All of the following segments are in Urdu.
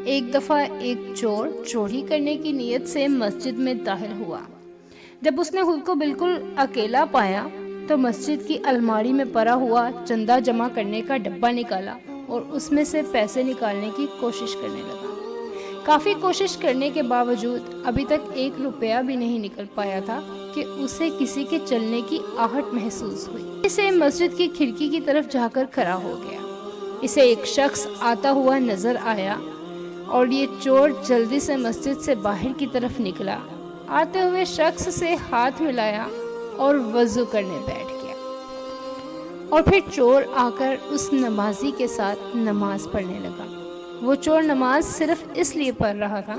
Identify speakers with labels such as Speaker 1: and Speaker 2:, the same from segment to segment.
Speaker 1: ایک دفعہ ایک چور چوری کرنے کی نیت سے مسجد میں داخل ہوا۔ جب اس نے خود کو بالکل اکیلا پایا تو مسجد کی الماری میں پڑا ہوا چندہ جمع کرنے کا ڈبہ نکالا اور اس میں سے پیسے نکالنے کی کوشش کرنے لگا۔ کافی کوشش کرنے کے باوجود ابھی تک 1 روپیہ بھی نہیں نکل پایا تھا کہ اسے کسی کے چلنے کی آہٹ محسوس ہوئی۔ اسے مسجد کی کھڑکی کی طرف جا کر کھڑا ہو گیا۔ اسے ایک شخص آتا ہوا نظر آیا اور یہ چور جلدی سے مسجد سے باہر کی طرف نکلا، آتے ہوئے شخص سے ہاتھ ملایا اور وضو کرنے بیٹھ گیا، اور پھر چور آ کر اس نمازی کے ساتھ نماز پڑھنے لگا۔ وہ چور نماز صرف اس لیے پڑھ رہا تھا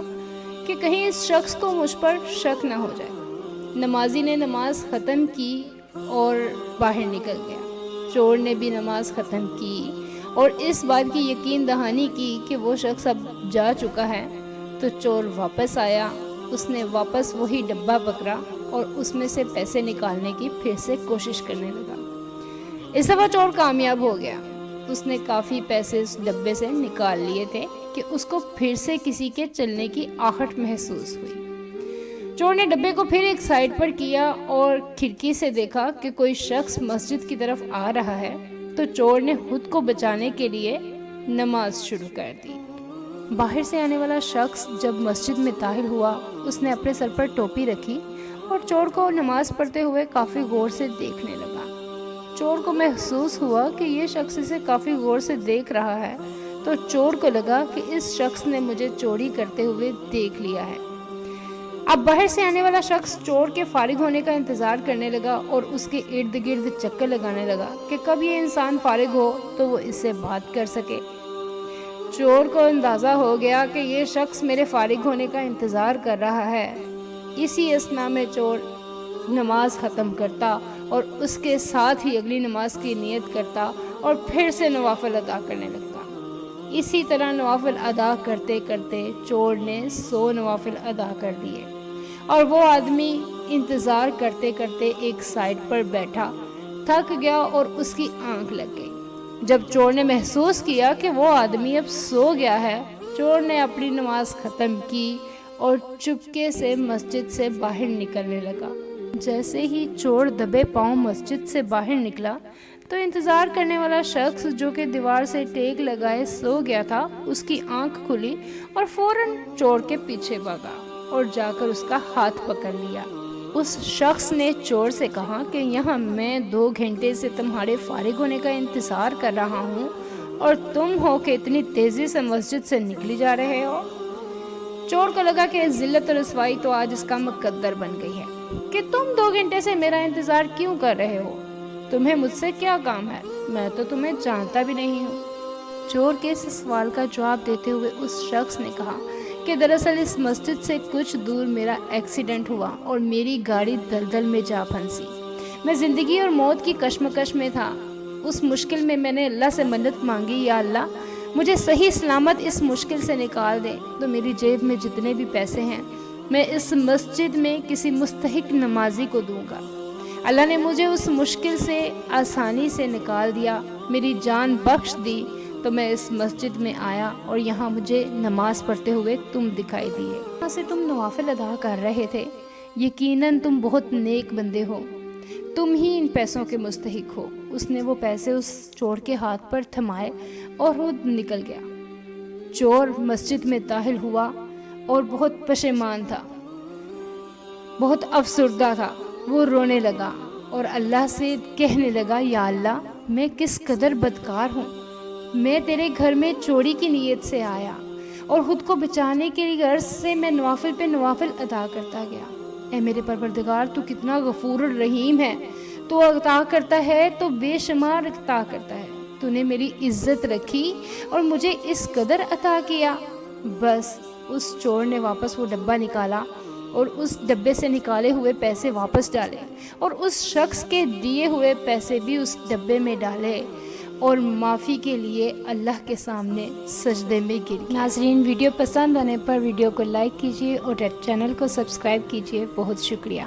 Speaker 1: کہ کہیں اس شخص کو مجھ پر شک نہ ہو جائے۔ نمازی نے نماز ختم کی اور باہر نکل گیا۔ چور نے بھی نماز ختم کی اور اس بات کی یقین دہانی کی کہ وہ شخص اب جا چکا ہے، تو چور واپس آیا۔ اس نے واپس وہی ڈبہ پکڑا اور اس میں سے پیسے نکالنے کی پھر سے کوشش کرنے لگا۔ اس دفعہ چور کامیاب ہو گیا۔ اس نے کافی پیسے اس ڈبے سے نکال لیے تھے کہ اس کو پھر سے کسی کے چلنے کی آہٹ محسوس ہوئی۔ چور نے ڈبے کو پھر ایک سائیڈ پر کیا اور کھڑکی سے دیکھا کہ کوئی شخص مسجد کی طرف آ رہا ہے، تو چور نے خود کو بچانے کے لیے نماز شروع کر دی۔ باہر سے آنے والا شخص جب مسجد میں داخل ہوا، اس نے اپنے سر پر ٹوپی رکھی اور چور کو نماز پڑھتے ہوئے کافی غور سے دیکھنے لگا۔ چور کو محسوس ہوا کہ یہ شخص اسے کافی غور سے دیکھ رہا ہے، تو چور کو لگا کہ اس شخص نے مجھے چوری کرتے ہوئے دیکھ لیا ہے۔ اب باہر سے آنے والا شخص چور کے فارغ ہونے کا انتظار کرنے لگا اور اس کے ارد گرد چکر لگانے لگا کہ کب یہ انسان فارغ ہو تو وہ اس سے بات کر سکے۔ چور کو اندازہ ہو گیا کہ یہ شخص میرے فارغ ہونے کا انتظار کر رہا ہے۔ اسی اثنا میں چور نماز ختم کرتا اور اس کے ساتھ ہی اگلی نماز کی نیت کرتا اور پھر سے نوافل ادا کرنے لگتا۔ اسی طرح نوافل ادا کرتے کرتے چور نے 100 نوافل ادا کر دیے، اور وہ آدمی انتظار کرتے کرتے ایک سائیڈ پر بیٹھا تھک گیا اور اس کی آنکھ لگ گئی۔ جب چور نے محسوس کیا کہ وہ آدمی اب سو گیا ہے، چور نے اپنی نماز ختم کی اور چپکے سے مسجد سے باہر نکلنے لگا۔ جیسے ہی چور دبے پاؤں مسجد سے باہر نکلا تو انتظار کرنے والا شخص جو کہ دیوار سے ٹیک لگائے سو گیا تھا، اس کی آنکھ کھلی اور فوراً چور کے پیچھے بھاگا اور جا کر اس کا ہاتھ پکڑ لیا۔ اس شخص نے چور سے کہا کہ یہاں میں 2 گھنٹے سے تمہارے فارغ ہونے کا انتظار کر رہا ہوں اور تم ہو کہ اتنی تیزی سے مسجد سے نکلی جا رہے ہو۔ چور کو لگا کہ ذلت اور رسوائی تو آج اس کا مقدر بن گئی ہے کہ تم 2 گھنٹے سے میرا انتظار کیوں کر رہے ہو؟ تمہیں مجھ سے کیا کام ہے؟ میں تو تمہیں جانتا بھی نہیں ہوں۔ چور کے اس سوال کا جواب دیتے ہوئے اس شخص نے کہا کہ دراصل اس مسجد سے کچھ دور میرا ایکسیڈنٹ ہوا اور میری گاڑی دلدل میں جا پھنسی۔ میں زندگی اور موت کی کشمکش میں تھا۔ اس مشکل میں میں نے اللہ سے منت مانگی، یا اللہ مجھے صحیح سلامت اس مشکل سے نکال دے، تو میری جیب میں جتنے بھی پیسے ہیں میں اس مسجد میں کسی مستحق نمازی کو دوں گا۔ اللہ نے مجھے اس مشکل سے آسانی سے نکال دیا، میری جان بخش دی، تو میں اس مسجد میں آیا اور یہاں مجھے نماز پڑھتے ہوئے تم دکھائی دیے۔ یہاں سے تم نوافل ادا کر رہے تھے۔ یقیناً تم بہت نیک بندے ہو، تم ہی ان پیسوں کے مستحق ہو۔ اس نے وہ پیسے اس چور کے ہاتھ پر تھمائے اور خود نکل گیا۔ چور مسجد میں داخل ہوا اور بہت پشیمان تھا، بہت افسردہ تھا۔ وہ رونے لگا اور اللہ سے کہنے لگا، یا اللہ میں کس قدر بدکار ہوں، میں تیرے گھر میں چوری کی نیت سے آیا اور خود کو بچانے کے غرض سے میں نوافل پہ نوافل ادا کرتا گیا۔ اے میرے پروردگار، تو کتنا غفور الرحیم ہے، تو عطا کرتا ہے تو بے شمار عطا کرتا ہے۔ تو نے میری عزت رکھی اور مجھے اس قدر عطا کیا۔ بس اس چور نے واپس وہ ڈبہ نکالا اور اس ڈبے سے نکالے ہوئے پیسے واپس ڈالے اور اس شخص کے دیے ہوئے پیسے بھی اس ڈبے میں ڈالے اور معافی کے لیے اللہ کے سامنے سجدے میں گر گیا۔ ناظرین، ویڈیو پسند آنے پر ویڈیو کو لائک کیجیے اور چینل کو سبسکرائب کیجیے۔ بہت شکریہ۔